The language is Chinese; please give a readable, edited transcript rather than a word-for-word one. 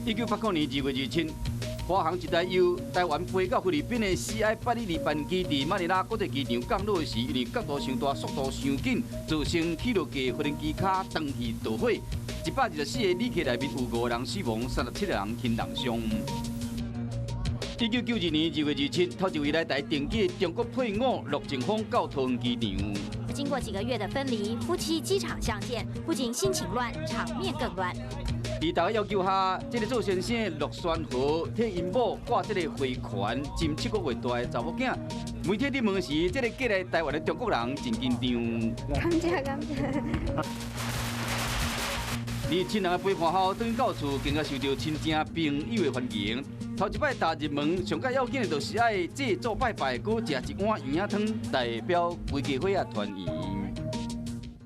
1989年2月27日，华航一台由台湾飞到菲律宾的 CI-812班机，伫马尼拉国际机场降落时，因为角度伤大、速度伤紧，造成起落架飞行机卡断气导火。124个旅客内面有5个人死亡，37个人轻重伤。1992年2月27日，头一位来台登机的中国配偶陆正峰到桃园机场。经过几个月的分离，夫妻机场相见，不仅心情乱，场面更乱。在大家要求下，这个做先生陆宣和替因某挂这个回权浸7个月大的查某囝。媒体伫问时，这个过来台湾的中国人真紧张。感谢。而亲人的陪伴后，转到厝，更加受到亲情朋友的欢迎。头一摆踏入门，上较要紧的就是爱祭祖拜拜，搁食一碗圆仔汤，代表规家伙仔团圆。